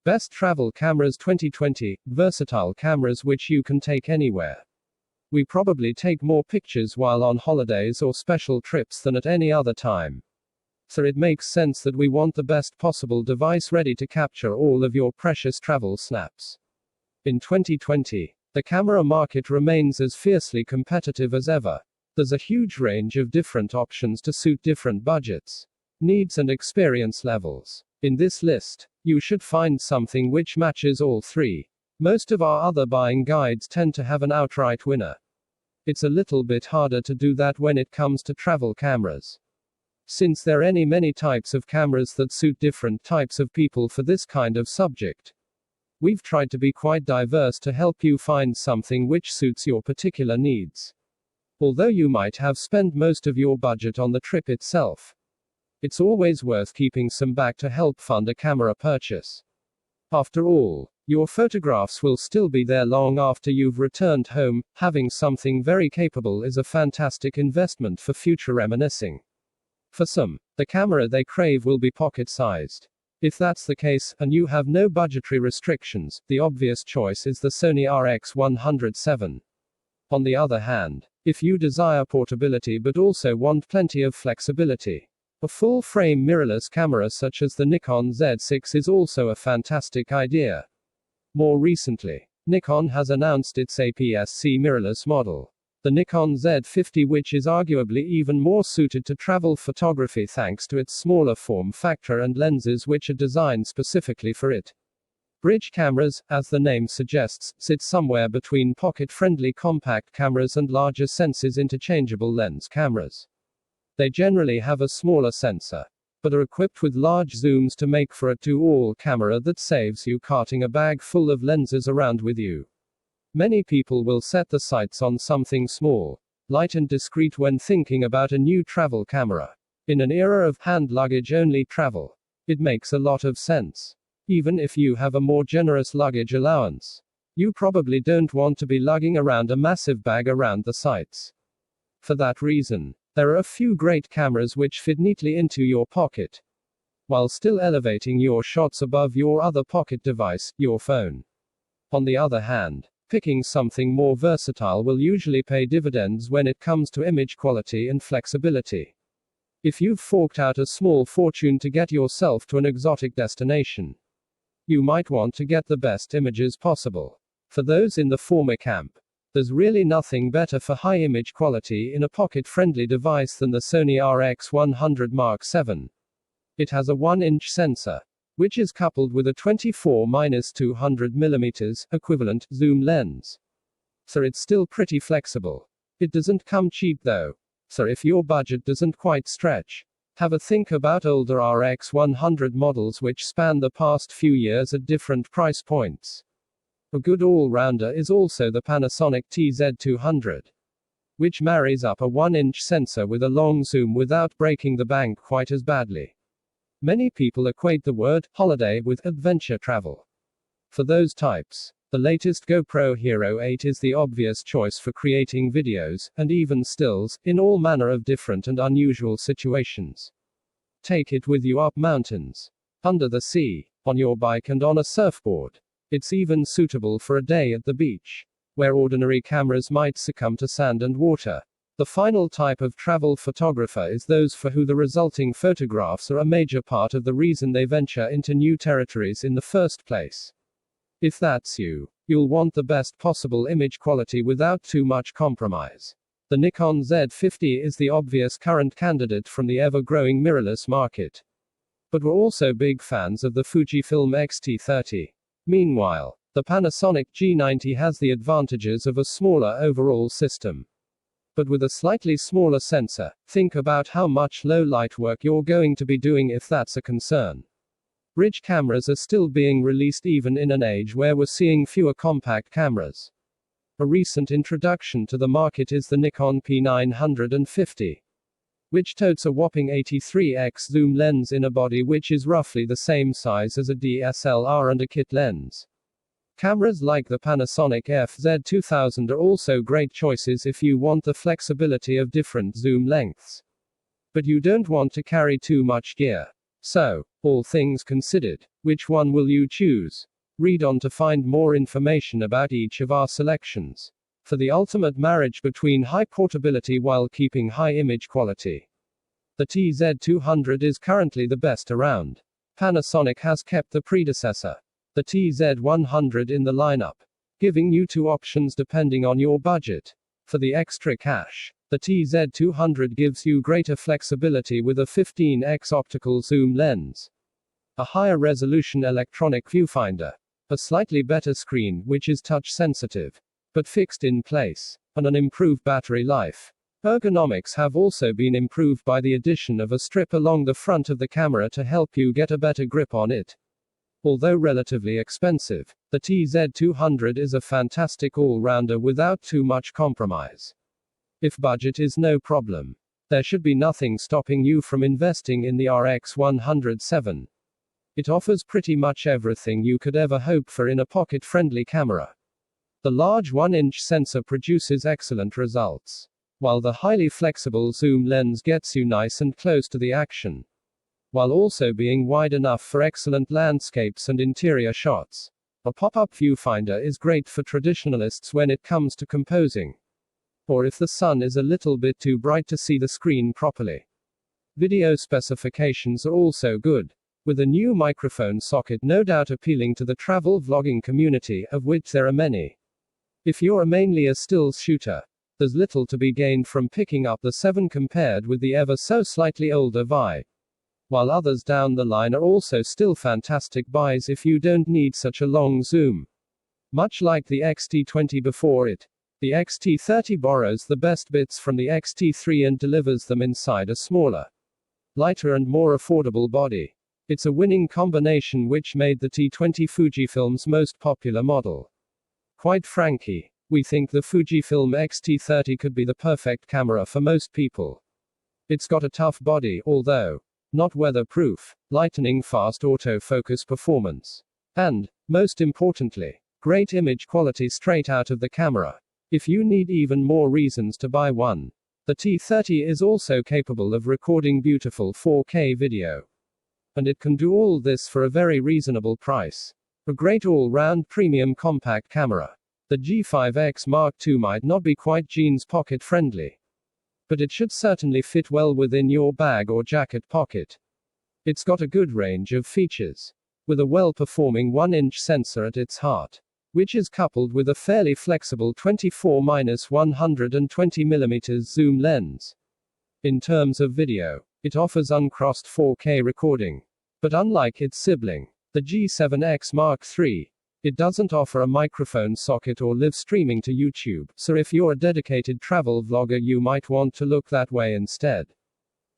Best Travel Cameras 2020, versatile cameras which you can take anywhere. We probably take more pictures while on holidays or special trips than at any other time. So it makes sense that we want the best possible device ready to capture all of your precious travel snaps. In 2020, the camera market remains as fiercely competitive as ever. There's a huge range of different options to suit different budgets, needs, and experience levels. In this list, you should find something which matches all three. Most of our other buying guides tend to have an outright winner. It's a little bit harder to do that when it comes to travel cameras. Since there are many types of cameras that suit different types of people for this kind of subject, we've tried to be quite diverse to help you find something which suits your particular needs. Although you might have spent most of your budget on the trip itself, it's always worth keeping some back to help fund a camera purchase. After all, your photographs will still be there long after you've returned home. Having something very capable is a fantastic investment for future reminiscing. For some, the camera they crave will be pocket-sized. If that's the case, and you have no budgetary restrictions, the obvious choice is the Sony RX100 VII. On the other hand, if you desire portability but also want plenty of flexibility, a full-frame mirrorless camera such as the Nikon Z6 is also a fantastic idea. More recently, Nikon has announced its APS-C mirrorless model, the Nikon Z50, which is arguably even more suited to travel photography thanks to its smaller form factor and lenses which are designed specifically for it. Bridge cameras, as the name suggests, sit somewhere between pocket-friendly compact cameras and larger sensors interchangeable lens cameras. They generally have a smaller sensor, but are equipped with large zooms to make for a two-all camera that saves you carting a bag full of lenses around with you. Many people will set the sights on something small, light and discreet when thinking about a new travel camera. In an era of hand luggage-only travel, it makes a lot of sense. Even if you have a more generous luggage allowance, you probably don't want to be lugging around a massive bag around the sights. For that reason, there are a few great cameras which fit neatly into your pocket, while still elevating your shots above your other pocket device, your phone. On the other hand, picking something more versatile will usually pay dividends when it comes to image quality and flexibility. If you've forked out a small fortune to get yourself to an exotic destination, you might want to get the best images possible. For those in the former camp, there's really nothing better for high image quality in a pocket-friendly device than the Sony RX100 Mark VII. It has a 1-inch sensor, which is coupled with a 24-200mm equivalent zoom lens. So it's still pretty flexible. It doesn't come cheap though. So if your budget doesn't quite stretch, have a think about older RX100 models which span the past few years at different price points. A good all-rounder is also the Panasonic TZ200, which marries up a 1-inch sensor with a long zoom without breaking the bank quite as badly. Many people equate the word holiday with adventure travel. For those types, the latest GoPro Hero 8 is the obvious choice for creating videos, and even stills, in all manner of different and unusual situations. Take it with you up mountains, under the sea, on your bike and on a surfboard. It's even suitable for a day at the beach, where ordinary cameras might succumb to sand and water. The final type of travel photographer is those for who the resulting photographs are a major part of the reason they venture into new territories in the first place. If that's you, you'll want the best possible image quality without too much compromise. The Nikon Z50 is the obvious current candidate from the ever-growing mirrorless market. But we're also big fans of the Fujifilm X-T30. Meanwhile, the Panasonic G90 has the advantages of a smaller overall system, but with a slightly smaller sensor. Think about how much low-light work you're going to be doing if that's a concern. Bridge cameras are still being released even in an age where we're seeing fewer compact cameras. A recent introduction to the market is the Nikon P950, which totes a whopping 83x zoom lens in a body which is roughly the same size as a DSLR and a kit lens. Cameras like the Panasonic FZ2000 are also great choices if you want the flexibility of different zoom lengths, but you don't want to carry too much gear. So, all things considered, which one will you choose? Read on to find more information about each of our selections. For the ultimate marriage between high portability while keeping high image quality, the TZ200 is currently the best around. Panasonic has kept the predecessor, the TZ100, in the lineup, giving you two options depending on your budget. For the extra cash, the TZ200 gives you greater flexibility with a 15x optical zoom lens, a higher resolution electronic viewfinder, a slightly better screen which is touch sensitive, but fixed in place, and an improved battery life. Ergonomics have also been improved by the addition of a strip along the front of the camera to help you get a better grip on it. Although relatively expensive, the TZ200 is a fantastic all-rounder without too much compromise. If budget is no problem, there should be nothing stopping you from investing in the RX107. It offers pretty much everything you could ever hope for in a pocket-friendly camera. The large 1-inch sensor produces excellent results, while the highly flexible zoom lens gets you nice and close to the action, while also being wide enough for excellent landscapes and interior shots. A pop-up viewfinder is great for traditionalists when it comes to composing, or if the sun is a little bit too bright to see the screen properly. Video specifications are also good, with a new microphone socket no doubt appealing to the travel vlogging community, of which there are many. If you're mainly a stills shooter, there's little to be gained from picking up the 7 compared with the ever so slightly older Vi, while others down the line are also still fantastic buys if you don't need such a long zoom. Much like the XT20 before it, the XT30 borrows the best bits from the XT3 and delivers them inside a smaller, lighter and more affordable body. It's a winning combination which made the T20 Fujifilm's most popular model. Quite frankly, we think the Fujifilm X-T30 could be the perfect camera for most people. It's got a tough body, although not weatherproof, lightning fast autofocus performance, and, most importantly, great image quality straight out of the camera. If you need even more reasons to buy one, the T30 is also capable of recording beautiful 4K video. And it can do all this for a very reasonable price. A great all-round premium compact camera. The G5X Mark II might not be quite jeans pocket friendly, but it should certainly fit well within your bag or jacket pocket. It's got a good range of features, with a well-performing 1-inch sensor at its heart, which is coupled with a fairly flexible 24-120mm zoom lens. In terms of video, it offers uncrossed 4K recording, but unlike its sibling, the G7X Mark III, it doesn't offer a microphone socket or live streaming to YouTube, so if you're a dedicated travel vlogger you might want to look that way instead.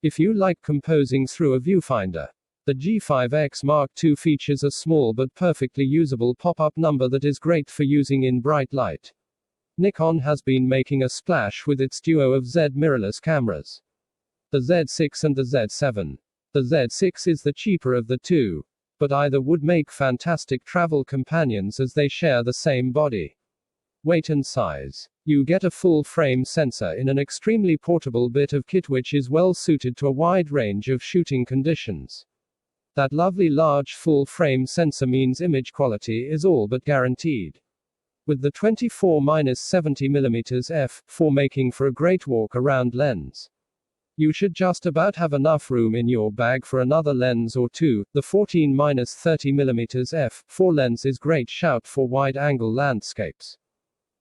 If you like composing through a viewfinder, the G5X Mark II features a small but perfectly usable pop-up number that is great for using in bright light. Nikon has been making a splash with its duo of Z mirrorless cameras, the Z6 and the Z7. The Z6 is the cheaper of the two, but either would make fantastic travel companions as they share the same body, weight and size. You get a full-frame sensor in an extremely portable bit of kit which is well suited to a wide range of shooting conditions. That lovely large full-frame sensor means image quality is all but guaranteed, with the 24-70mm f4 making for a great walk-around lens. You should just about have enough room in your bag for another lens or two. The 14-30mm f4 lens is great shout for wide-angle landscapes,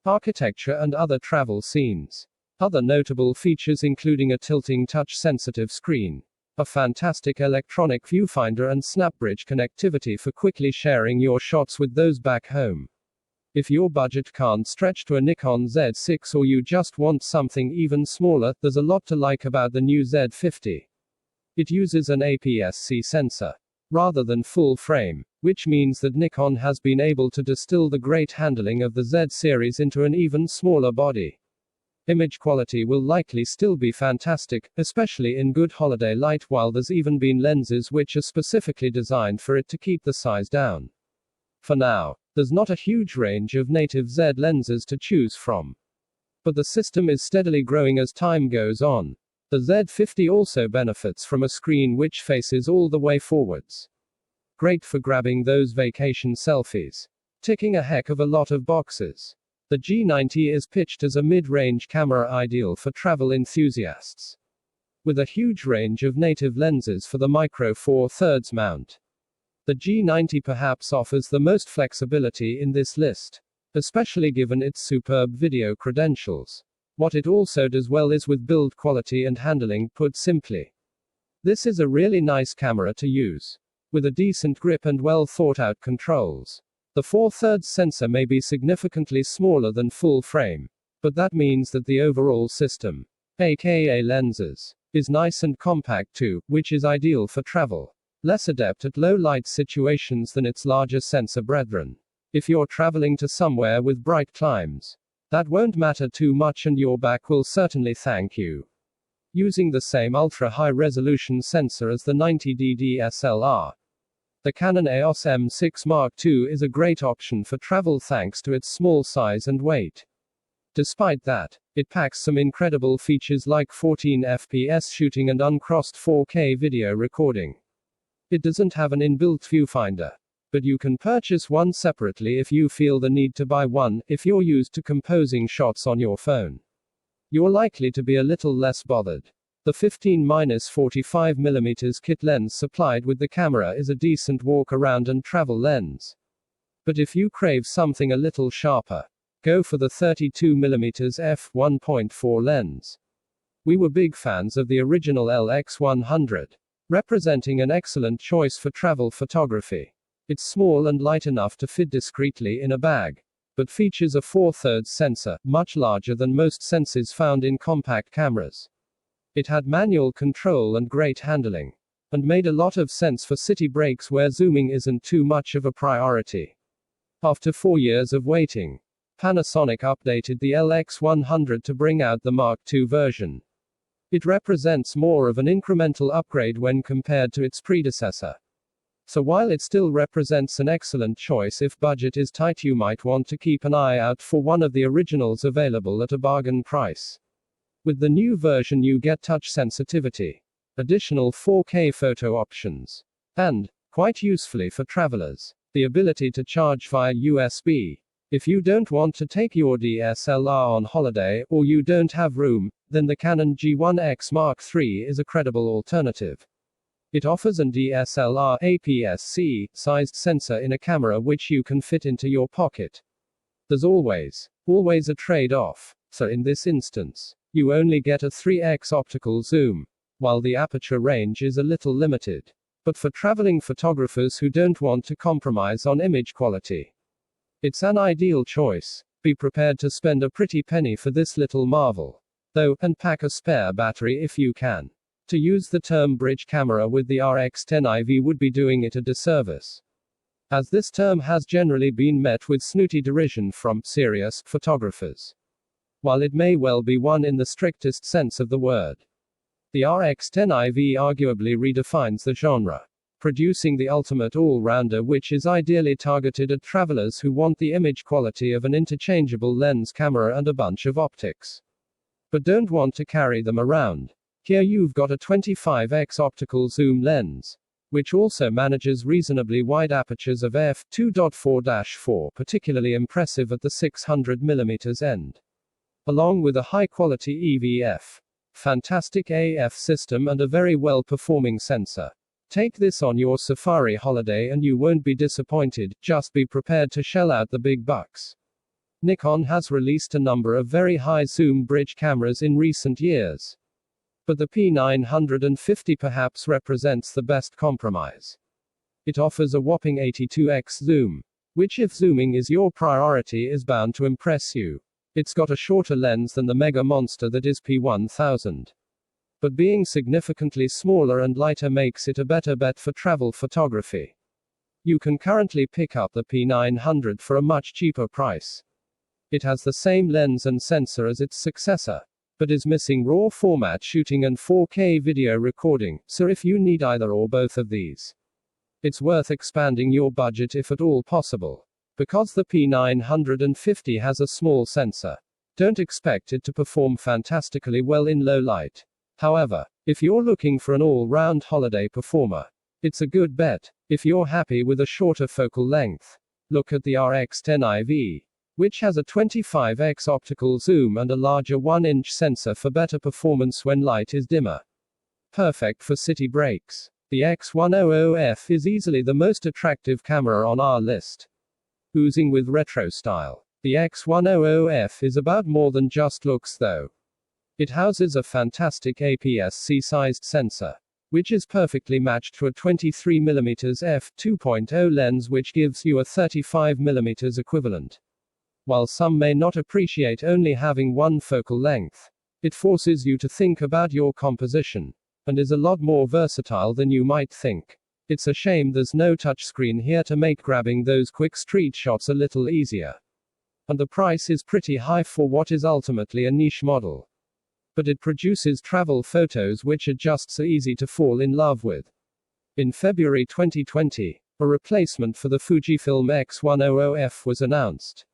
architecture and other travel scenes. Other notable features including a tilting touch-sensitive screen, a fantastic electronic viewfinder and SnapBridge connectivity for quickly sharing your shots with those back home. If your budget can't stretch to a Nikon Z6 or you just want something even smaller, there's a lot to like about the new Z50. It uses an APS-C sensor, rather than full frame, which means that Nikon has been able to distill the great handling of the Z series into an even smaller body. Image quality will likely still be fantastic, especially in good holiday light, while there's even been lenses which are specifically designed for it to keep the size down. For now, there's not a huge range of native Z lenses to choose from, but the system is steadily growing as time goes on. The Z50 also benefits from a screen which faces all the way forwards. Great for grabbing those vacation selfies. Ticking a heck of a lot of boxes. The G90 is pitched as a mid-range camera ideal for travel enthusiasts. With a huge range of native lenses for the micro four thirds mount. The G90 perhaps offers the most flexibility in this list, especially given its superb video credentials. What it also does well is with build quality and handling, put simply. This is a really nice camera to use. With a decent grip and well thought out controls. The 4/3 sensor may be significantly smaller than full frame, but that means that the overall system, aka lenses, is nice and compact too, which is ideal for travel. Less adept at low light situations than its larger sensor brethren. If you're traveling to somewhere with bright climes, that won't matter too much and your back will certainly thank you. Using the same ultra-high resolution sensor as the 90D DSLR, the Canon EOS M6 Mark II is a great option for travel thanks to its small size and weight. Despite that, it packs some incredible features like 14 FPS shooting and uncrossed 4K video recording. It doesn't have an inbuilt viewfinder, but you can purchase one separately if you feel the need to buy one, if you're used to composing shots on your phone. You're likely to be a little less bothered. The 15-45mm kit lens supplied with the camera is a decent walk-around and travel lens. But if you crave something a little sharper, go for the 32mm f1.4 lens. We were big fans of the original LX100, representing an excellent choice for travel photography. It's small and light enough to fit discreetly in a bag, but features a 4/3 sensor, much larger than most sensors found in compact cameras. It had manual control and great handling, and made a lot of sense for city breaks where zooming isn't too much of a priority. After 4 years of waiting, Panasonic updated the LX100 to bring out the Mark II version. It represents more of an incremental upgrade when compared to its predecessor. So while it still represents an excellent choice if budget is tight, you might want to keep an eye out for one of the originals available at a bargain price. With the new version you get touch sensitivity, additional 4K photo options, and, quite usefully for travelers, the ability to charge via USB. If you don't want to take your DSLR on holiday, or you don't have room, then the Canon G1X Mark III is a credible alternative. It offers an DSLR APS-C sized sensor in a camera which you can fit into your pocket. There's always a trade-off. So in this instance, you only get a 3x optical zoom, while the aperture range is a little limited. But for traveling photographers who don't want to compromise on image quality, it's an ideal choice. Be prepared to spend a pretty penny for this little marvel, though, and pack a spare battery if you can. To use the term bridge camera with the RX10 IV would be doing it a disservice, as this term has generally been met with snooty derision from serious photographers, while it may well be one in the strictest sense of the word. The RX10 IV arguably redefines the genre, producing the ultimate all-rounder which is ideally targeted at travelers who want the image quality of an interchangeable lens camera and a bunch of optics, but don't want to carry them around. Here you've got a 25x optical zoom lens, which also manages reasonably wide apertures of f2.4-4, particularly impressive at the 600mm end, along with a high-quality EVF, fantastic AF system and a very well-performing sensor. Take this on your safari holiday and you won't be disappointed, just be prepared to shell out the big bucks. Nikon has released a number of very high zoom bridge cameras in recent years, but the P950 perhaps represents the best compromise. It offers a whopping 82x zoom, which if zooming is your priority is bound to impress you. It's got a shorter lens than the mega monster that is P1000. But being significantly smaller and lighter makes it a better bet for travel photography. You can currently pick up the P900 for a much cheaper price. It has the same lens and sensor as its successor, but is missing RAW format shooting and 4K video recording, so if you need either or both of these, it's worth expanding your budget if at all possible. Because the P950 has a small sensor, don't expect it to perform fantastically well in low light. However, if you're looking for an all-round holiday performer, it's a good bet. If you're happy with a shorter focal length, look at the RX10 IV, which has a 25x optical zoom and a larger 1-inch sensor for better performance when light is dimmer. Perfect for city breaks. The X100F is easily the most attractive camera on our list. Oozing with retro style. The X100F is about more than just looks though. It houses a fantastic APS-C-sized sensor, which is perfectly matched to a 23mm f2.0 lens which gives you a 35mm equivalent. While some may not appreciate only having one focal length, it forces you to think about your composition, and is a lot more versatile than you might think. It's a shame there's no touchscreen here to make grabbing those quick street shots a little easier. And the price is pretty high for what is ultimately a niche model. But it produces travel photos which are just so easy to fall in love with. In February 2020, a replacement for the Fujifilm X100F was announced.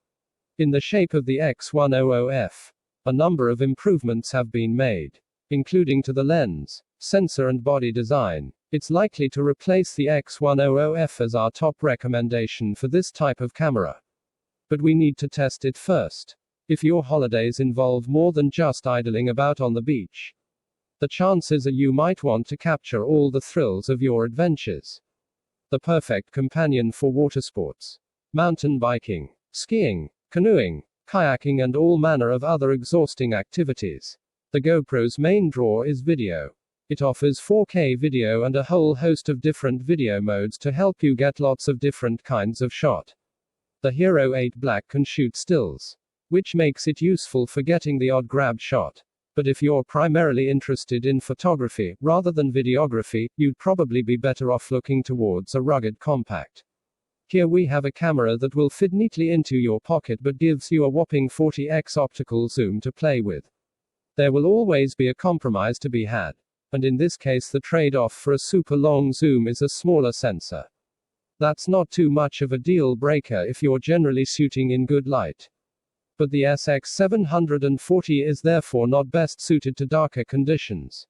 In the shape of the X100F, a number of improvements have been made, including to the lens, sensor and body design. It's likely to replace the X100F as our top recommendation for this type of camera. But we need to test it first. If your holidays involve more than just idling about on the beach, the chances are you might want to capture all the thrills of your adventures. The perfect companion for water sports, mountain biking, skiing, canoeing, kayaking and all manner of other exhausting activities. The GoPro's main draw is video. It offers 4K video and a whole host of different video modes to help you get lots of different kinds of shot. The Hero 8 Black can shoot stills, which makes it useful for getting the odd grab shot. But if you're primarily interested in photography, rather than videography, you'd probably be better off looking towards a rugged compact. Here we have a camera that will fit neatly into your pocket but gives you a whopping 40x optical zoom to play with. There will always be a compromise to be had. And in this case the trade-off for a super long zoom is a smaller sensor. That's not too much of a deal breaker if you're generally shooting in good light. But the SX740 is therefore not best suited to darker conditions.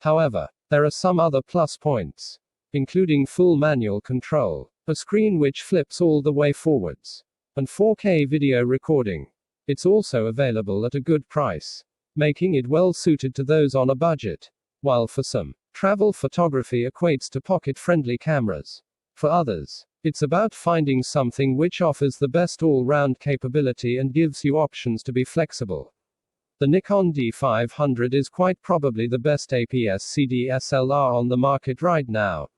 However, there are some other plus points, including full manual control, a screen which flips all the way forwards, and 4K video recording. It's also available at a good price, making it well suited to those on a budget. While for some, travel photography equates to pocket-friendly cameras. For others, it's about finding something which offers the best all-round capability and gives you options to be flexible. The Nikon D500 is quite probably the best APS-C DSLR on the market right now,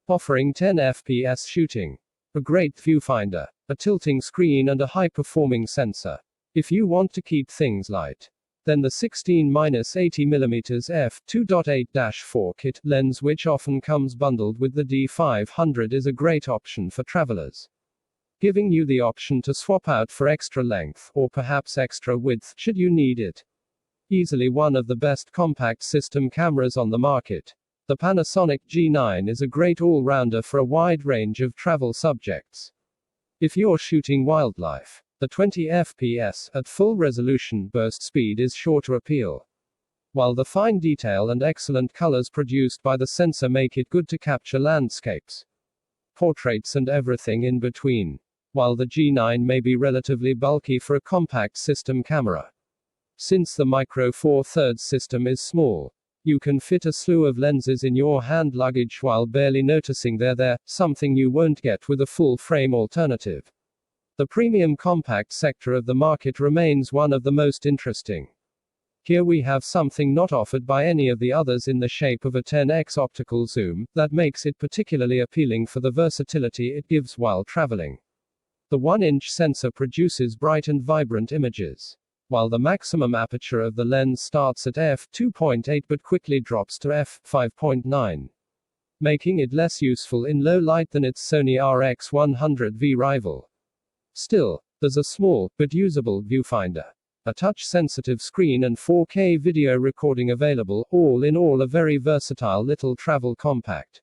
offering 10 FPS shooting, a great viewfinder, a tilting screen and a high-performing sensor. If you want to keep things light, then the 16-80mm f2.8-4 kit lens, which often comes bundled with the D500, is a great option for travelers, giving you the option to swap out for extra length, or perhaps extra width, should you need it. Easily one of the best compact system cameras on the market, the Panasonic G9 is a great all-rounder for a wide range of travel subjects. If you're shooting wildlife, the 20 FPS at full resolution burst speed is sure to appeal, while the fine detail and excellent colors produced by the sensor make it good to capture landscapes, portraits and everything in between. While the G9 may be relatively bulky for a compact system camera, since the Micro Four Thirds system is small, you can fit a slew of lenses in your hand luggage while barely noticing they're there, something you won't get with a full-frame alternative. The premium compact sector of the market remains one of the most interesting. Here we have something not offered by any of the others in the shape of a 10x optical zoom, that makes it particularly appealing for the versatility it gives while traveling. The 1-inch sensor produces bright and vibrant images, while the maximum aperture of the lens starts at f2.8 but quickly drops to f5.9, making it less useful in low light than its Sony RX100V rival. Still, there's a small, but usable viewfinder, a touch-sensitive screen and 4K video recording available, all in all a very versatile little travel compact.